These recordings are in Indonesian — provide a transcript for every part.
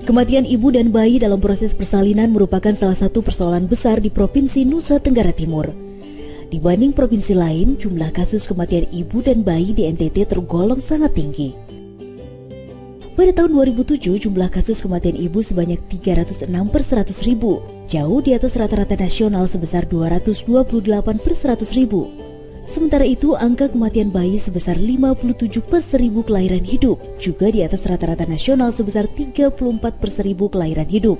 Kematian ibu dan bayi dalam proses persalinan merupakan salah satu persoalan besar di Provinsi Nusa Tenggara Timur. Dibanding provinsi lain, jumlah kasus kematian ibu dan bayi di NTT tergolong sangat tinggi. Pada tahun 2007, jumlah kasus kematian ibu sebanyak 306 per 100 ribu, jauh di atas rata-rata nasional sebesar 228 per 100 ribu. Sementara itu, angka kematian bayi sebesar 57 per 1000 kelahiran hidup, juga di atas rata-rata nasional sebesar 34 per 1000 kelahiran hidup.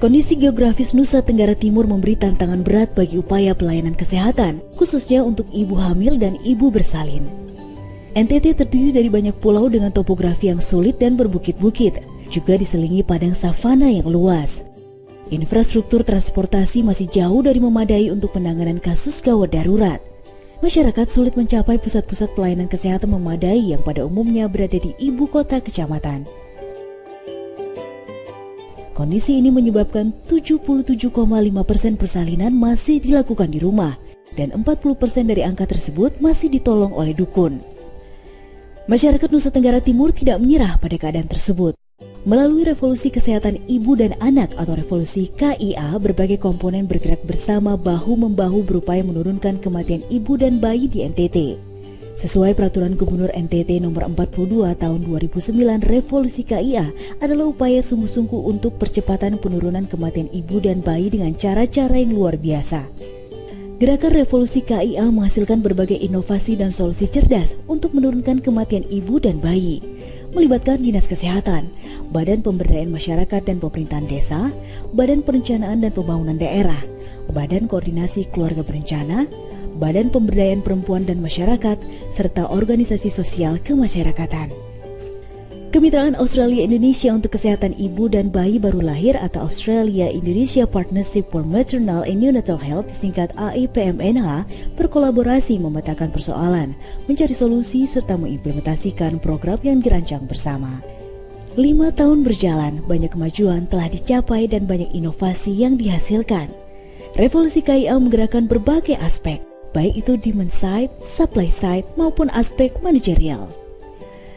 Kondisi geografis Nusa Tenggara Timur memberi tantangan berat bagi upaya pelayanan kesehatan, khususnya untuk ibu hamil dan ibu bersalin. NTT terdiri dari banyak pulau dengan topografi yang sulit dan berbukit-bukit, juga diselingi padang savana yang luas. Infrastruktur transportasi masih jauh dari memadai untuk penanganan kasus gawat darurat. Masyarakat sulit mencapai pusat-pusat pelayanan kesehatan memadai yang pada umumnya berada di ibu kota kecamatan. Kondisi ini menyebabkan 77,5% persalinan masih dilakukan di rumah dan 40% dari angka tersebut masih ditolong oleh dukun. Masyarakat Nusa Tenggara Timur tidak menyerah pada keadaan tersebut. Melalui revolusi kesehatan ibu dan anak atau revolusi KIA, berbagai komponen bergerak bersama bahu-membahu berupaya menurunkan kematian ibu dan bayi di NTT. Sesuai peraturan Gubernur NTT nomor 42 tahun 2009, revolusi KIA adalah upaya sungguh-sungguh untuk percepatan penurunan kematian ibu dan bayi dengan cara-cara yang luar biasa. Gerakan revolusi KIA menghasilkan berbagai inovasi dan solusi cerdas untuk menurunkan kematian ibu dan bayi, melibatkan Dinas Kesehatan, Badan Pemberdayaan Masyarakat dan Pemerintahan Desa, Badan Perencanaan dan Pembangunan Daerah, Badan Koordinasi Keluarga Berencana, Badan Pemberdayaan Perempuan dan Masyarakat, serta organisasi sosial kemasyarakatan. Kemitraan Australia-Indonesia untuk Kesehatan Ibu dan Bayi Baru Lahir atau Australia-Indonesia Partnership for Maternal and Neonatal Health disingkat AIPMNH berkolaborasi memetakan persoalan, mencari solusi serta mengimplementasikan program yang dirancang bersama. 5 tahun berjalan, banyak kemajuan telah dicapai dan banyak inovasi yang dihasilkan. Revolusi KIA menggerakkan berbagai aspek, baik itu demand side, supply side maupun aspek manajerial.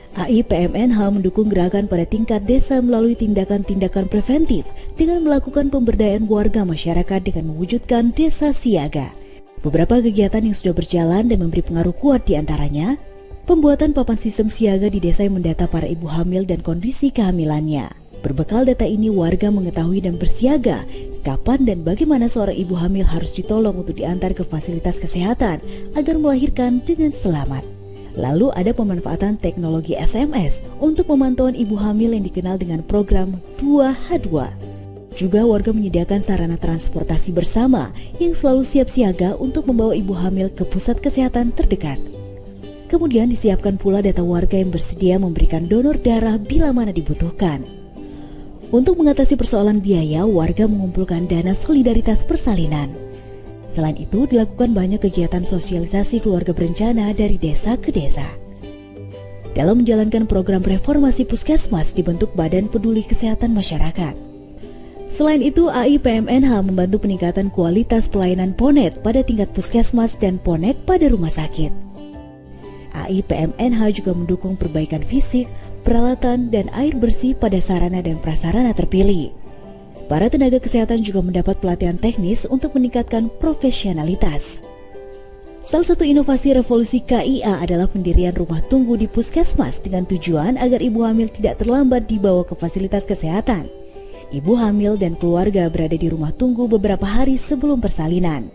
AIPMNH mendukung gerakan pada tingkat desa melalui tindakan-tindakan preventif dengan melakukan pemberdayaan warga masyarakat dengan mewujudkan desa siaga. Beberapa kegiatan yang sudah berjalan dan memberi pengaruh kuat diantaranya pembuatan papan sistem siaga di desa yang mendata para ibu hamil dan kondisi kehamilannya. Berbekal data ini, warga mengetahui dan bersiaga kapan dan bagaimana seorang ibu hamil harus ditolong untuk diantar ke fasilitas kesehatan agar melahirkan dengan selamat. Lalu ada pemanfaatan teknologi SMS untuk pemantauan ibu hamil yang dikenal dengan program 2H2. Juga warga menyediakan sarana transportasi bersama yang selalu siap siaga untuk membawa ibu hamil ke pusat kesehatan terdekat. Kemudian disiapkan pula data warga yang bersedia memberikan donor darah bila mana dibutuhkan. Untuk mengatasi persoalan biaya, warga mengumpulkan dana solidaritas persalinan. Selain itu, dilakukan banyak kegiatan sosialisasi keluarga berencana dari desa ke desa. Dalam menjalankan program reformasi puskesmas dibentuk Badan Peduli Kesehatan Masyarakat. Selain itu, AIPMNH membantu peningkatan kualitas pelayanan PONET pada tingkat puskesmas dan PONET pada rumah sakit. AIPMNH juga mendukung perbaikan fisik, peralatan, dan air bersih pada sarana dan prasarana terpilih. Para tenaga kesehatan juga mendapat pelatihan teknis untuk meningkatkan profesionalitas. Salah satu inovasi revolusi KIA adalah pendirian rumah tunggu di puskesmas dengan tujuan agar ibu hamil tidak terlambat dibawa ke fasilitas kesehatan. Ibu hamil dan keluarga berada di rumah tunggu beberapa hari sebelum persalinan.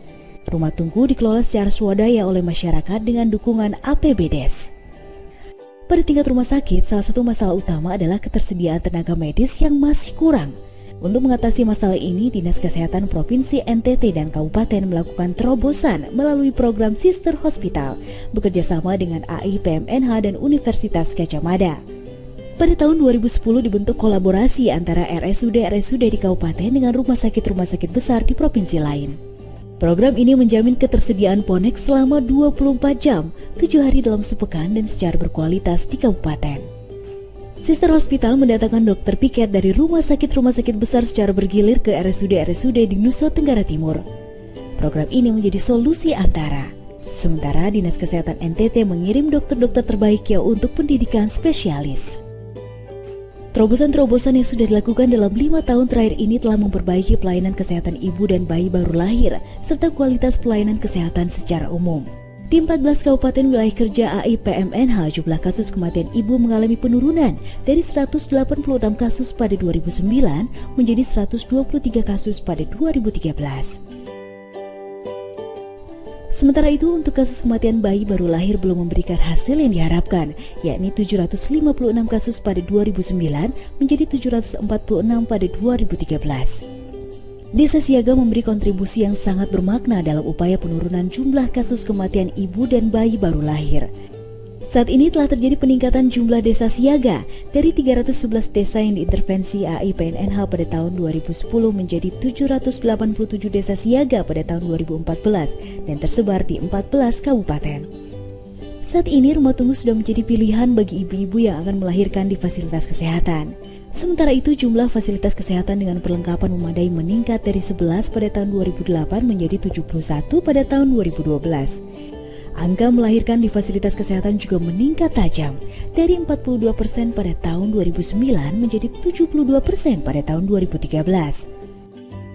Rumah tunggu dikelola secara swadaya oleh masyarakat dengan dukungan APBDes. Pada tingkat rumah sakit, salah satu masalah utama adalah ketersediaan tenaga medis yang masih kurang. Untuk mengatasi masalah ini, Dinas Kesehatan Provinsi NTT dan Kabupaten melakukan terobosan melalui program Sister Hospital bekerjasama dengan AIPMNH dan Universitas Gadjah Mada. Pada tahun 2010 dibentuk kolaborasi antara RSUD-RSUD di Kabupaten dengan rumah sakit besar di provinsi lain. Program ini menjamin ketersediaan PONEK selama 24 jam, 7 hari dalam sepekan dan secara berkualitas di Kabupaten. Sister Hospital mendatangkan dokter piket dari rumah sakit besar secara bergilir ke RSUD-RSUD di Nusa Tenggara Timur. Program ini menjadi solusi antara. Sementara Dinas Kesehatan NTT mengirim dokter-dokter terbaiknya untuk pendidikan spesialis. Terobosan-terobosan yang sudah dilakukan dalam 5 tahun terakhir ini telah memperbaiki pelayanan kesehatan ibu dan bayi baru lahir, serta kualitas pelayanan kesehatan secara umum. Di 14 kabupaten wilayah kerja AIPMNH, jumlah kasus kematian ibu mengalami penurunan dari 186 kasus pada 2009 menjadi 123 kasus pada 2013. Sementara itu, untuk kasus kematian bayi baru lahir belum memberikan hasil yang diharapkan, yakni 756 kasus pada 2009 menjadi 746 pada 2013. Desa Siaga memberi kontribusi yang sangat bermakna dalam upaya penurunan jumlah kasus kematian ibu dan bayi baru lahir. Saat ini telah terjadi peningkatan jumlah desa siaga dari 311 desa yang diintervensi AIPNNH pada tahun 2010 menjadi 787 desa siaga pada tahun 2014 dan tersebar di 14 kabupaten. Saat ini rumah tunggu sudah menjadi pilihan bagi ibu-ibu yang akan melahirkan di fasilitas kesehatan. Sementara itu, jumlah fasilitas kesehatan dengan perlengkapan memadai meningkat dari 11 pada tahun 2008 menjadi 71 pada tahun 2012. Angka melahirkan di fasilitas kesehatan juga meningkat tajam dari 42% pada tahun 2009 menjadi 72% pada tahun 2013.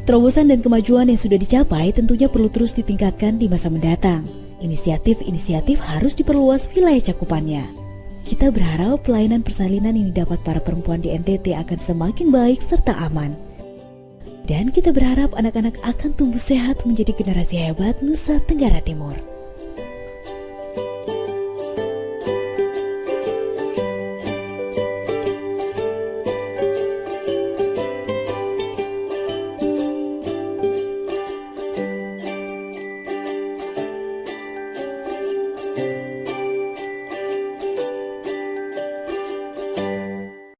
Terobosan dan kemajuan yang sudah dicapai tentunya perlu terus ditingkatkan di masa mendatang. Inisiatif-inisiatif harus diperluas wilayah cakupannya. Kita berharap pelayanan persalinan yang didapat para perempuan di NTT akan semakin baik serta aman. Dan kita berharap anak-anak akan tumbuh sehat menjadi generasi hebat Nusa Tenggara Timur.